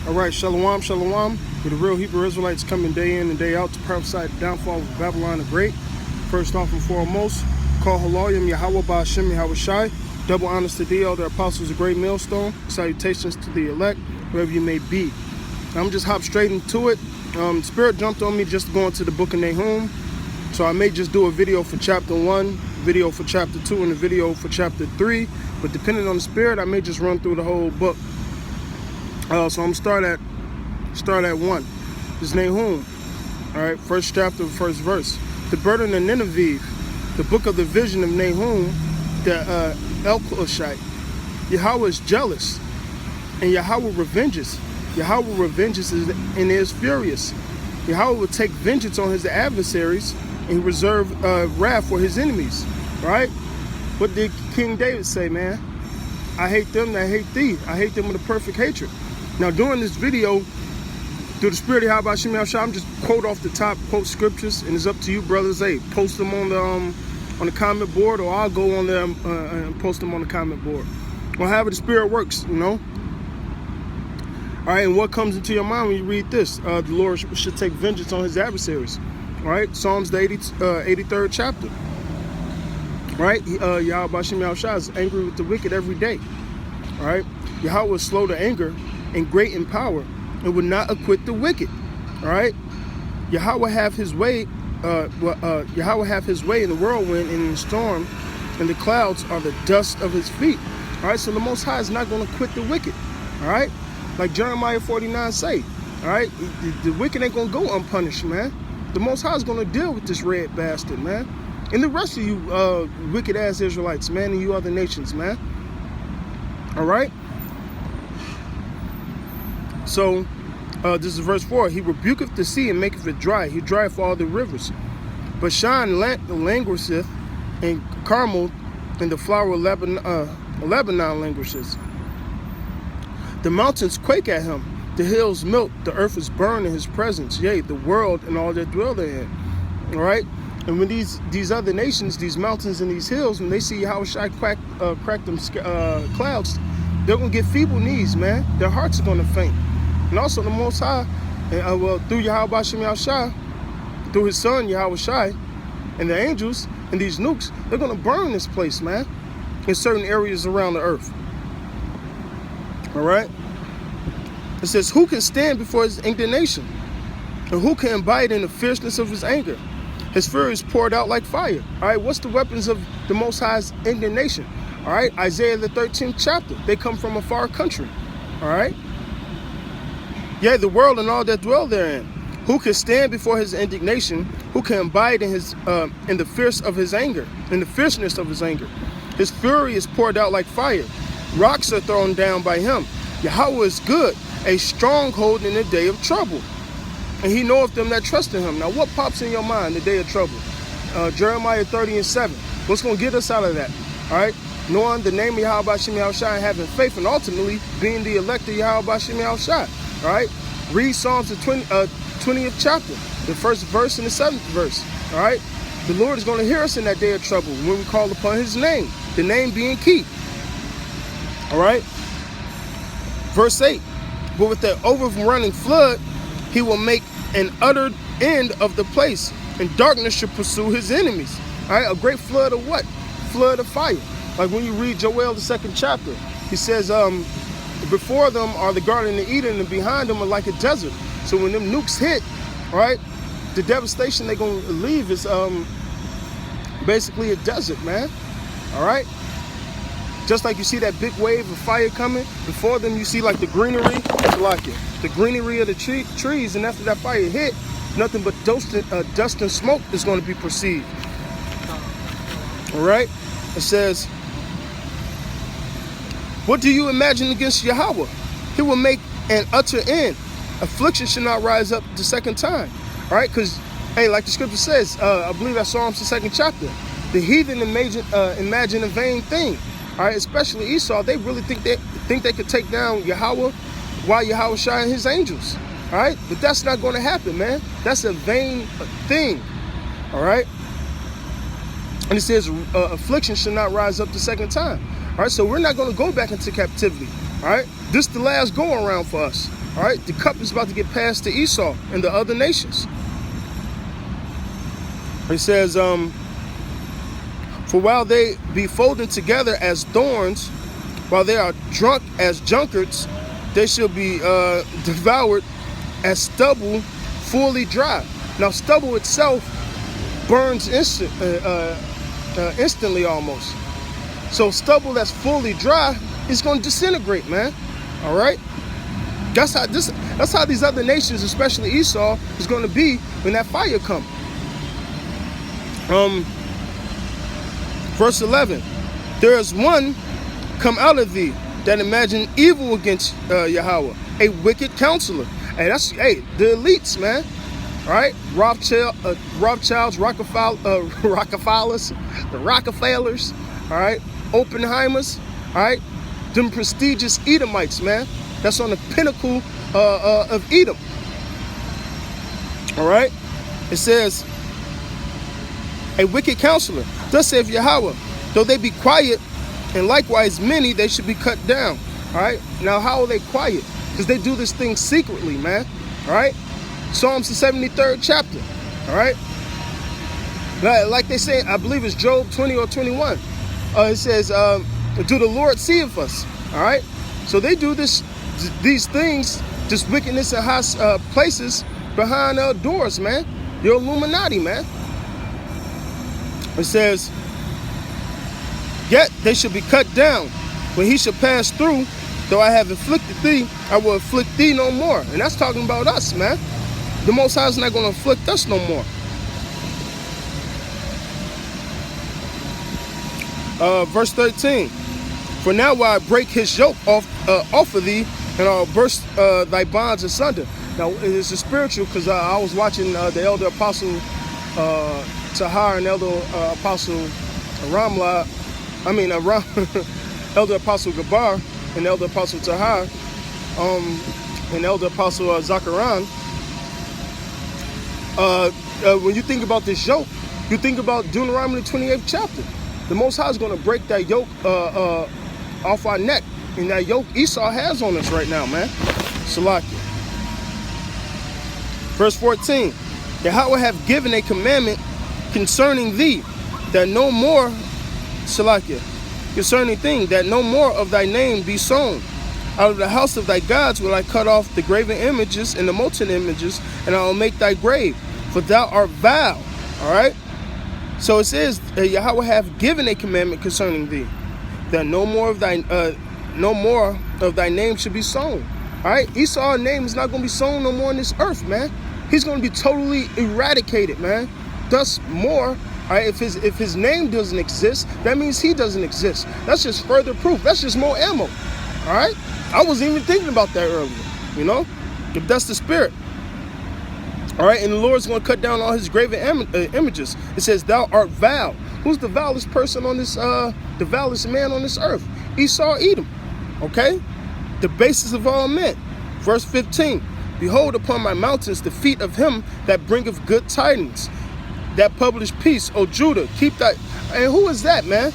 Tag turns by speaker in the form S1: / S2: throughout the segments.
S1: All right, shalom, shalom. For the real Hebrew Israelites coming day in and day out to prophesy the downfall of Babylon the Great. First off and foremost, call Haloyim Yahweh Ba'Hashem Yahweh Shai. Double honors to thee, all the apostles of great millstone. Salutations to the elect, wherever you may be. I'm just hop straight into it. Spirit jumped on me just going to the book of Nahum. So I may just do a video for chapter 1, video for chapter 2, and a video for chapter 3. But depending on the Spirit, I may just run through the whole book. So I'm start at 1. This is Nahum. All right, first chapter, first verse. The burden of Nineveh, the book of the vision of Nahum, the El-Kushite. Yahweh is jealous, and Yahweh revenges. Yahweh revenges and is furious. Yahweh will take vengeance on his adversaries and reserve wrath for his enemies. Right? What did King David say, man? I hate them that hate thee. I hate them with a perfect hatred. Now, during this video, through the Spirit of Yahweh Shem Yahshua, I'm just quote off the top, quote scriptures, and it's up to you, brothers. Hey, post them on the comment board, or I'll go on there and post them on the comment board. Or however the Spirit works, you know. All right, and what comes into your mind when you read this? The Lord should take vengeance on his adversaries. All right, Psalms the 83rd chapter. Right, Yahweh Shem Yahshua is angry with the wicked every day. All right, Yahweh is slow to anger and great in power, and would not acquit the wicked. All right, Yahweh have his way. Yahweh have his way in the whirlwind and in the storm, and the clouds are the dust of his feet. All right, so the Most High is not going to quit the wicked. All right, like Jeremiah 49 say. All right, the wicked ain't going to go unpunished, man. The Most High is going to deal with this red bastard, man, and the rest of you wicked ass Israelites, man, and you other nations, man. All right. So, this is verse 4. He rebuketh the sea and maketh it dry. He drieth all the rivers. Bashan languisheth, and Carmel and the flower of Lebanon languishes. The mountains quake at him. The hills melt. The earth is burned in his presence. Yea, the world and all that dwell therein. All right? And when these other nations, these mountains and these hills, when they see how I crack them clouds, they're going to get feeble knees, man. Their hearts are going to faint. And also the Most High, through Yahweh Shem Yahshua, through his son Yahweh Shai, and the angels and these nukes, they're going to burn this place, man, in certain areas around the earth. All right? It says, who can stand before his indignation? And who can abide in the fierceness of his anger? His fury is poured out like fire. All right, what's the weapons of the Most High's indignation? All right, Isaiah the 13th chapter. They come from a far country. All right? Yea, the world and all that dwell therein. Who can stand before his indignation? Who can abide in his in the fierce of his anger, in the fierceness of his anger? His fury is poured out like fire. Rocks are thrown down by him. Yahweh is good, a stronghold in the day of trouble. And he knoweth them that trust in him. Now, what pops in your mind the day of trouble? Jeremiah 30:7. What's going to get us out of that? All right? Knowing the name of Yahweh Shem Yahshua and having faith, and ultimately being the elect of Yahweh Shem Yahshua. All right, read Psalms the 20th chapter, the first verse and the 7th verse. All right, the Lord is going to hear us in that day of trouble when we call upon his name, the name being key. All right, verse 8. But with the overrunning flood, he will make an utter end of the place, and darkness shall pursue his enemies. All right, a great flood of what? Flood of fire. Like when you read Joel the 2nd chapter, he says, before them are the Garden of Eden, and behind them are like a desert. So when them nukes hit, all right, the devastation they're going to leave is basically a desert, man. All right? Just like you see that big wave of fire coming, before them you see like the greenery, the greenery of the trees, and after that fire hit, nothing but dust and smoke is going to be perceived. All right? It says, what do you imagine against Yahweh? He will make an utter end. Affliction shall not rise up the second time. All right, because, hey, like the scripture says, I believe that's Psalms the 2nd chapter. The heathen imagine a vain thing. All right, especially Esau, they really think they could take down Yahweh while Yahweh Shai and his angels. All right, but that's not going to happen, man. That's a vain thing. All right. And it says, affliction shall not rise up the second time. All right, so we're not going to go back into captivity. All right, this is the last go around for us. All right, the cup is about to get passed to Esau and the other nations. It says, for while they be folded together as thorns, while they are drunk as junkards, they shall be devoured as stubble fully dry. Now, stubble itself burns instantly almost. So stubble that's fully dry is going to disintegrate, man. All right? That's how these other nations, especially Esau, is going to be when that fire comes. Verse 11, there is one come out of thee that imagine evil against Yahweh, a wicked counselor. Hey, that's the elites, man. All right, Rothschilds, Rockefellers, the Rockefellers. All right, Oppenheimers. All right, them prestigious Edomites, man. That's on the pinnacle of Edom. All right, it says, a wicked counselor. Thus saith Yahweh, though they be quiet, and likewise many, they should be cut down. All right. Now, how are they quiet? Because they do this thing secretly, man. All right. Psalms the 73rd chapter. All right. Like they say, I believe it's Job 20 or 21. It says, do the Lord seeth us? All right. So they do these things, this wickedness in high places behind doors, man. The Illuminati, man. It says, yet they shall be cut down. When he shall pass through, though I have afflicted thee, I will afflict thee no more. And that's talking about us, man. The Most High is not going to afflict us no more. Verse 13. For now will I break his yoke off of thee, and I'll burst thy bonds asunder. Now, it's a spiritual, because I was watching the elder apostle Tahar and elder apostle Ramla. Elder apostle Gabar and elder apostle Tahar, and elder apostle Zachariah. When you think about this yoke, you think about Deuteronomy 28th chapter. The Most High is going to break that yoke off our neck, and that yoke Esau has on us right now, man. Salakia. Verse 14. Yahweh have given a commandment concerning thee, that no more, Salakia, concerning thing, that no more of thy name be sown. Out of the house of thy gods will I cut off the graven images and the molten images, and I will make thy grave, for thou art vile. All right. So it says, Yahweh have given a commandment concerning thee, that no more of thy name should be sown. All right. Esau's name is not going to be sown no more on this earth, man. He's going to be totally eradicated, man. Thus more. All right, if his name doesn't exist, that means he doesn't exist. That's just further proof. That's just more ammo. All right? I wasn't even thinking about that earlier, you know? If that's the spirit. All right, and the Lord's going to cut down all his graven images. It says, thou art vile. Who's the vilest person on this, the vilest man on this earth? Esau, Edom. Okay? The basis of all men. Verse 15. Behold upon my mountains the feet of him that bringeth good tidings, that publish peace, O Judah, keep that. And who is that, man?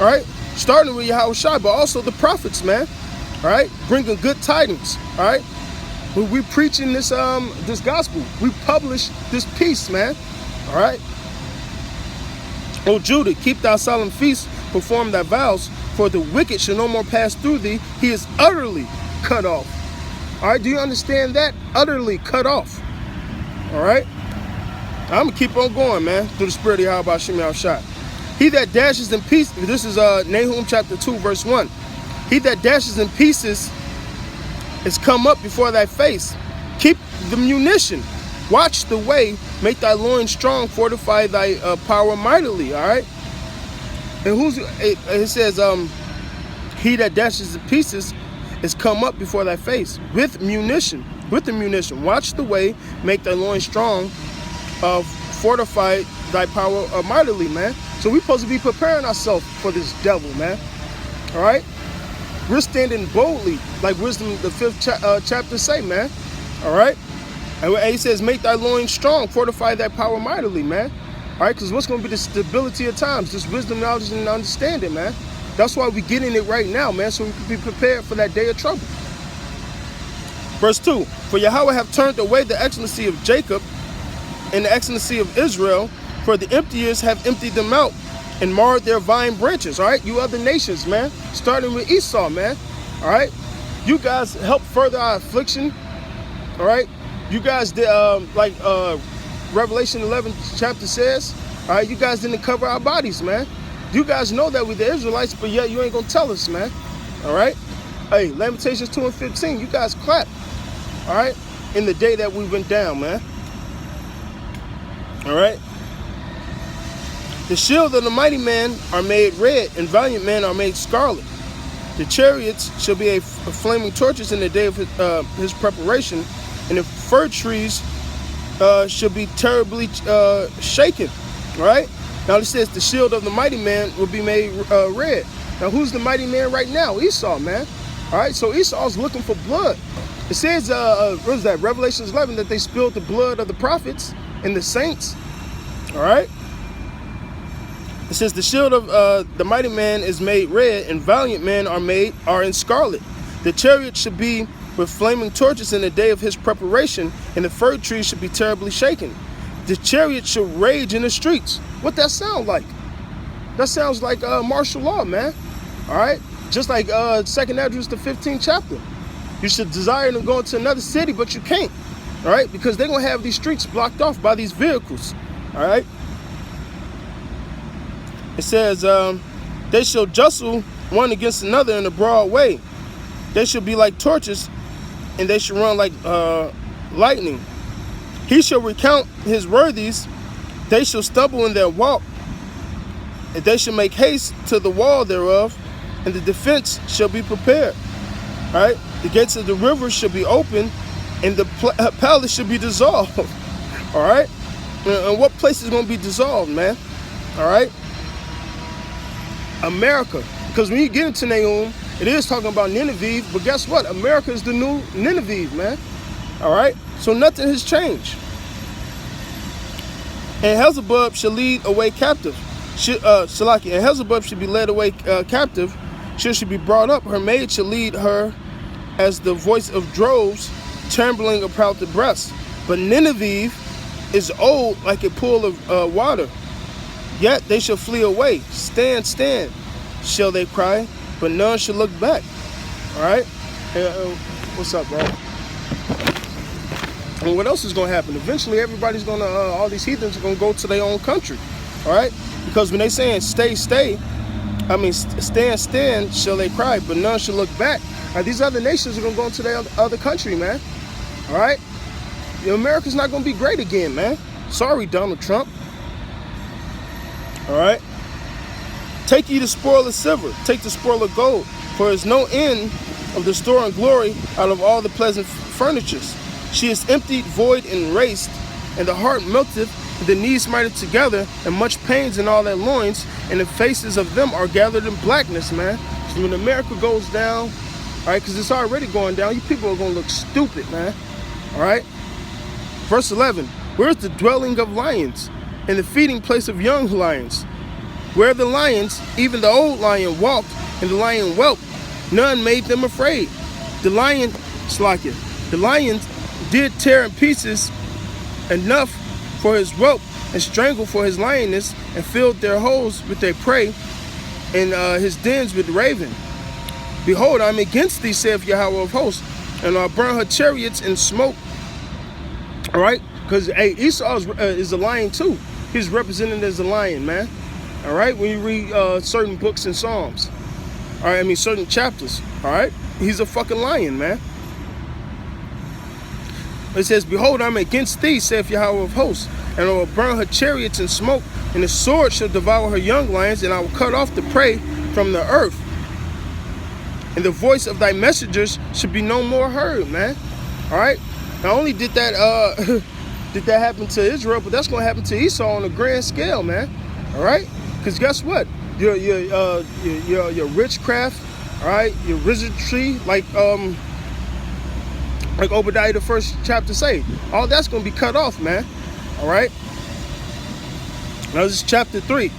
S1: All right, starting with Yahushua, but also the prophets, man. All right, bringing good tidings. All right, when we preaching this this gospel, we publish this peace, man. All right, O Judah, keep thy solemn feasts, perform thy vows, for the wicked shall no more pass through thee. He is utterly cut off. All right, do you understand that? Utterly cut off. All right. I'm going to keep on going, man, through the spirit of Yahweh Shem Yahushua. He that dashes in pieces, this is Nahum chapter 2, verse 1. He that dashes in pieces is come up before thy face. Keep the munition. Watch the way. Make thy loins strong. Fortify thy power mightily, all right? And it says, he that dashes in pieces is come up before thy face with munition. With the munition. Watch the way. Make thy loins strong. Fortify thy power mightily, man. So we're supposed to be preparing ourselves for this devil, man. All right? We're standing boldly, like Wisdom, the 5th chapter say, man. All right? And he says, make thy loins strong, fortify thy power mightily, man. All right? Because what's going to be the stability of times? Just wisdom, knowledge, and understanding, man. That's why we're getting it right now, man, so we can be prepared for that day of trouble. Verse 2, for Yahweh have turned away the excellency of Jacob and the excellency of Israel, for the emptiers have emptied them out and marred their vine branches. All right, you other nations, man, starting with Esau, man. All right, you guys help further our affliction. All right, you guys did like Revelation 11 chapter says. All right, you guys didn't cover our bodies, man. You guys know that we're the Israelites, but yet you ain't gonna tell us, man. All right, hey, Lamentations 2 and 15, you guys clap. All right, in the day that we went down, man. All right. The shield of the mighty man are made red, and valiant men are made scarlet. The chariots shall be a flaming torches in the day of his preparation, and the fir trees shall be terribly shaken. All right. Now it says the shield of the mighty man will be made red. Now who's the mighty man right now? Esau, man. All right. So Esau's looking for blood. It says, what is that? Revelation 11, that they spilled the blood of the prophets and the saints. All right. It says the shield of the mighty man is made red, and valiant men are in scarlet. The chariot should be with flaming torches in the day of his preparation, and the fir tree should be terribly shaken. The chariot should rage in the streets. What that sound like? That sounds like martial law, man. All right, just like 2nd Esdras the 15th chapter. You should desire to go into another city, but you can't. All right, because they're gonna have these streets blocked off by these vehicles. All right. It says, they shall jostle one against another in a broad way. They shall be like torches, and they shall run like lightning. He shall recount his worthies. They shall stumble in their walk, and they shall make haste to the wall thereof, and the defense shall be prepared. All right? The gates of the river shall be open, and the palace shall be dissolved. All right? And what place is going to be dissolved, man? All right? America. Because when you get into Nahum, it is talking about Nineveh, but guess what? America is the new Nineveh, man. All right? So nothing has changed. And Hezebub shall lead away captive. Shalaki. And Hezebub should be led away captive. She should be brought up. Her maid shall lead her as the voice of droves, trembling about the breast. But Nineveh is old like a pool of water. Yet they shall flee away. Stand, stand, shall they cry, but none shall look back. All right? What's up, bro? And what else is going to happen? Eventually, everybody's going to, all these heathens are going to go to their own country. All right? Because when they saying stay, stay, I mean, stand, stand, shall they cry, but none shall look back. These other nations are going to go into their other country, man. All right? America's not going to be great again, man. Sorry, Donald Trump. All right. Take ye the spoil of silver, take the spoil of gold, for there is no end of the store and glory out of all the pleasant furnitures. She is emptied, void, and raced, and the heart melteth, and the knees smiteth together, and much pains in all their loins, and the faces of them are gathered in blackness, man. So when America goes down, all right, because it's already going down, you people are going to look stupid, man. All right. Verse 11, where's the dwelling of lions? And the feeding place of young lions, where the lions, even the old lion, walked, and the lion whelped, none made them afraid. The lion, the lion did tear in pieces enough for his whelp, and strangled for his lioness, and filled their holes with their prey, and his dens with raven. Behold, I am against thee, saith Yahweh of hosts, and I'll burn her chariots in smoke. All right, because hey, Esau is a lion too. He's represented as a lion, man. All right, when you read certain books and Psalms, all right, I mean certain chapters, all right, he's a fucking lion, man. It says, behold, I'm against thee, saith Yahweh of hosts, and I will burn her chariots in smoke, and the sword shall devour her young lions, and I will cut off the prey from the earth. And the voice of thy messengers should be no more heard, man. All right, not only did that did that happen to Israel, but that's going to happen to Esau on a grand scale, man. All right? Because guess what? Your witchcraft, all right, your wizardry, like Obadiah the 1st chapter say, all that's going to be cut off, man. All right? Now this is chapter 3.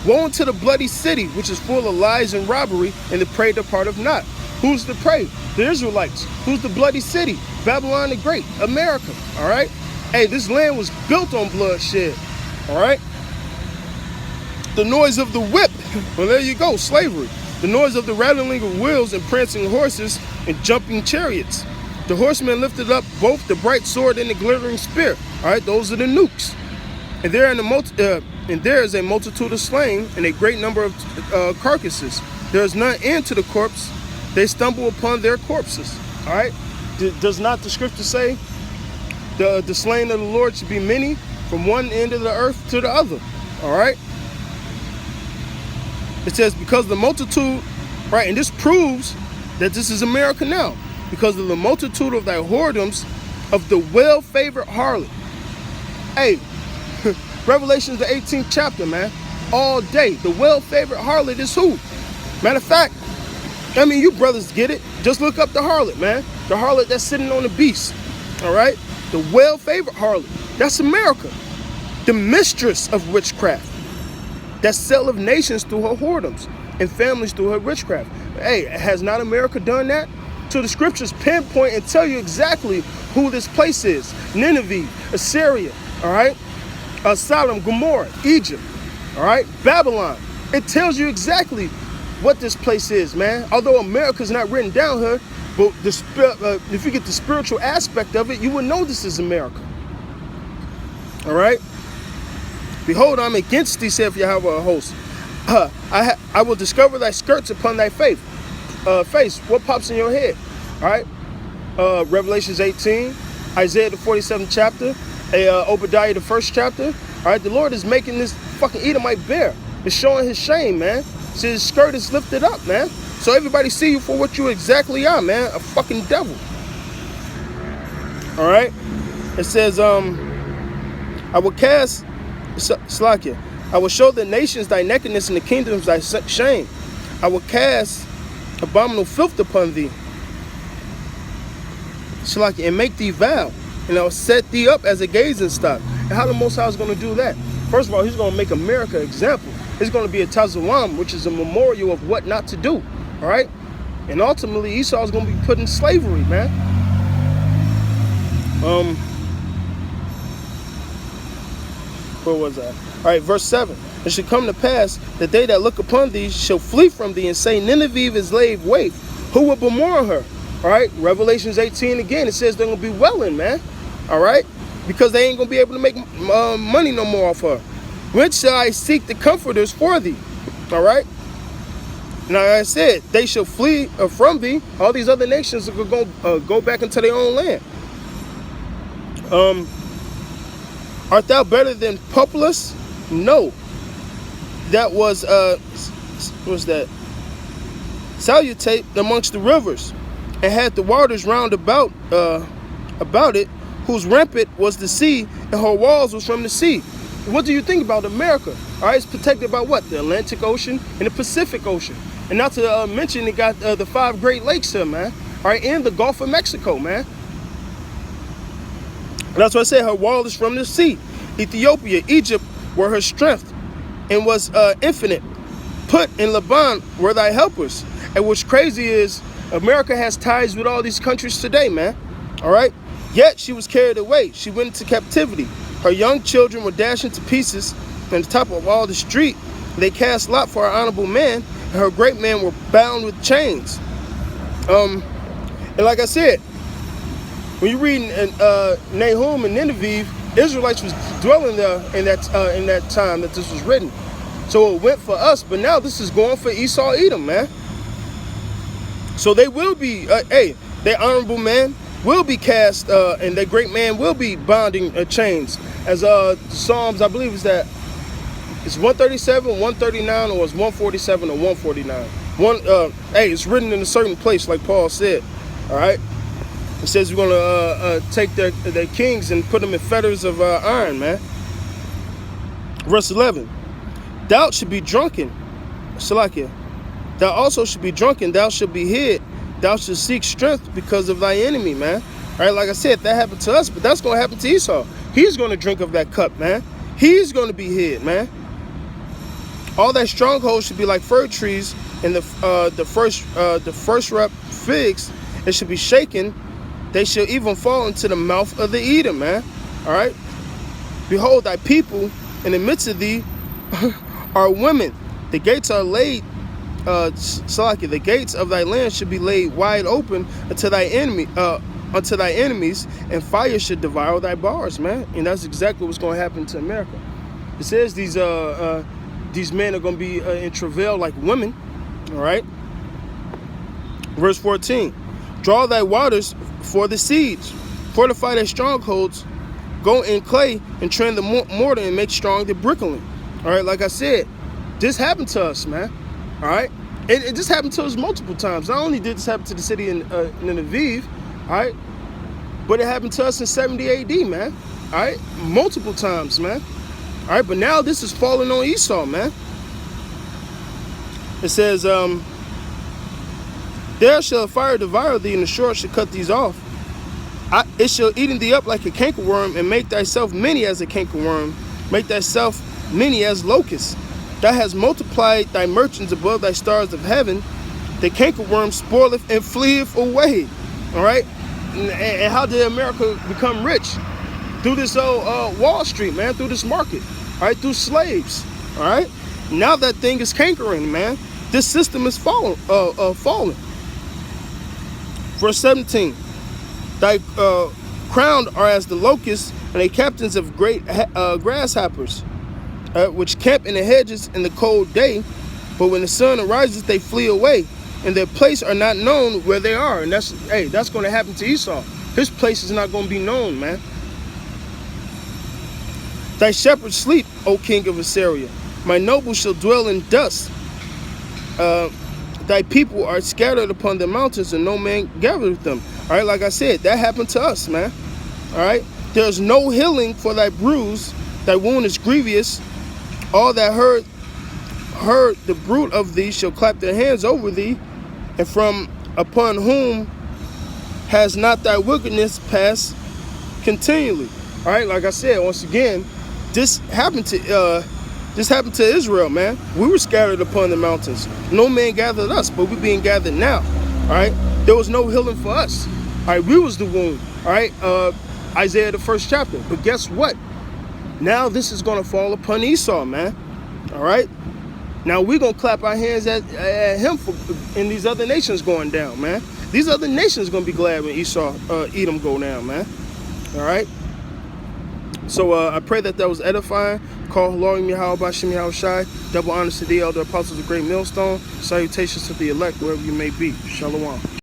S1: Woe unto the bloody city, which is full of lies and robbery, and the prey departeth not. Who's the prey? The Israelites. Who's the bloody city? Babylon the Great, America. All right. Hey, this land was built on bloodshed. All right. The noise of the whip. Well, there you go, slavery. The noise of the rattling of wheels and prancing horses and jumping chariots. The horsemen lifted up both the bright sword and the glittering spear. All right, those are the nukes. And there is a multitude of slain and a great number of carcasses. There is none end to the corpse. They stumble upon their corpses. All right. Does not the scripture say the slain of the Lord should be many from one end of the earth to the other? All right. It says, because the multitude, right, and this proves that this is America now, because of the multitude of thy whoredoms of the well-favored harlot. Hey, Revelation the 18th chapter, man, all day. The well-favored harlot is who? Matter of fact, I mean, you brothers get it. Just look up the harlot, man. The harlot that's sitting on the beast, all right? The well-favored harlot. That's America. The mistress of witchcraft. That selleth nations through her whoredoms and families through her witchcraft. Hey, has not America done that? So the scriptures pinpoint and tell you exactly who this place is. Nineveh, Assyria, all right? Sodom, Gomorrah, Egypt, all right? Babylon. It tells you exactly what this place is, man. Although America's not written down here, but if you get the spiritual aspect of it, you will know this is America. All right? Behold, I'm against thee, saith Yahweh of hosts. I will discover thy skirts upon thy face. What pops in your head? All right. Revelations 18, Isaiah the 47th chapter, Obadiah the 1st chapter. All right. The Lord is making this fucking Edomite bear. It's showing his shame, man. See, his skirt is lifted up, man. So everybody see you for what you exactly are, man. A fucking devil. All right. It says, I will cast. Slakia. I will show the nations thy nakedness and the kingdoms thy shame. I will cast abominable filth upon thee. Slakia, and make thee vow. And I will set thee up as a gazing stock. And how the Most High is going to do that? First of all, he's going to make America an example. It's going to be a Tazulam, which is a memorial of what not to do. All right? And ultimately, Esau is going to be put in slavery, man. Where was I? All right, verse 7. It shall come to pass that they that look upon thee shall flee from thee and say, Nineveh is laid waste. Who will bemoan her? All right, Revelations 18 again, it says they're going to be welling, man. All right, because they ain't going to be able to make money no more off her. When shall I seek the comforters for thee? All right. Now, like I said, they shall flee from thee. All these other nations are going to go back into their own land. Art thou better than Populus? No. That was, what's that? Salutate amongst the rivers, and had the waters round about it, whose rampart was the sea, and her walls was from the sea. What do you think about America? All right, it's protected by what? The Atlantic Ocean and the Pacific Ocean. And not to mention, it got the 5 Great Lakes here, man. All right, and the Gulf of Mexico, man. That's why I said her wall is from the sea. Ethiopia, Egypt were her strength and was infinite. Put in Laban were thy helpers. And what's crazy is America has ties with all these countries today, man. All right. Yet she was carried away. She went into captivity. Her young children were dashed into pieces. On the top of all the street, they cast lot for her honorable man. And her great men were bound with chains. And like I said, when you read Nahum and Nineveh, Israelites was dwelling there in that time that this was written. So it went for us, but now this is going for Esau, Edom, man. So they will be, their honorable man will be cast, and their great man will be bonding chains. As Psalms, I believe it's 137, 139, or it's 147 or 149. It's written in a certain place, like Paul said. All right. It says we're going to take their kings and put them in fetters of iron, man. Verse 11. Thou should be drunken. Salakia. Thou also should be drunken. Thou should be hid. Thou should seek strength because of thy enemy, man. All right, like I said, that happened to us, but that's going to happen to Esau. He's going to drink of that cup, man. He's going to be hid, man. All thy strongholds should be like fir trees and the first rep figs, it should be shaken. They shall even fall into the mouth of the eater, man. All right. Behold, thy people in the midst of thee are women. The gates are laid. The gates of thy land should be laid wide open unto thy enemies, and fire should devour thy bars, man. And that's exactly what's going to happen to America. It says these men are going to be in travail like women. All right. Verse 14. Draw thy waters for the siege, fortify thy strongholds, go in clay and train the mortar and make strong the brickling. All right, like I said, this happened to us, man. All right, it just happened to us multiple times. Not only did this happen to the city in Nineveh, all right, but it happened to us in 70 AD, man. All right, multiple times, man. All right, but now this is falling on Esau, man. It says, there shall fire devour thee, and the sword shall cut these off. It shall eat thee up like a cankerworm, and make thyself many as a cankerworm. Make thyself many as locusts. Thou hast multiplied thy merchants above thy stars of heaven. The cankerworm spoileth and fleeth away. All right? And how did America become rich? Through this Wall Street, man. Through this market. All right? Through slaves. All right? Now that thing is cankering, man. This system is falling. Verse 17. Thy crowned are as the locusts, and they captains of great grasshoppers, which camp in the hedges in the cold day, but when the sun arises, they flee away, and their place are not known where they are. And that's going to happen to Esau. His place is not going to be known, man. Thy shepherds sleep, O king of Assyria. My nobles shall dwell in dust. Thy people are scattered upon the mountains, and no man gathereth them. All right, like I said, that happened to us, man. All right, there's no healing for thy bruise. Thy wound is grievous. All that heard the bruit of thee shall clap their hands over thee, and from upon whom has not thy wickedness passed continually. All right, like I said, once again, this happened to Israel, man. We were scattered upon the mountains. No man gathered us, but we're being gathered now. All right, there was no healing for us. All right, we was the wound. All right, Isaiah the 1st chapter. But guess what? Now this is going to fall upon Esau, man. All right. Now we're going to clap our hands at him and these other nations going down, man. These other nations going to be glad when Edom go down, man. All right. So I pray that was edifying. Call Lord Yahweh Bashim Yahweh Shai. Double honors to the elder apostles of Great Millstone. Salutations to the elect wherever you may be. Shalom.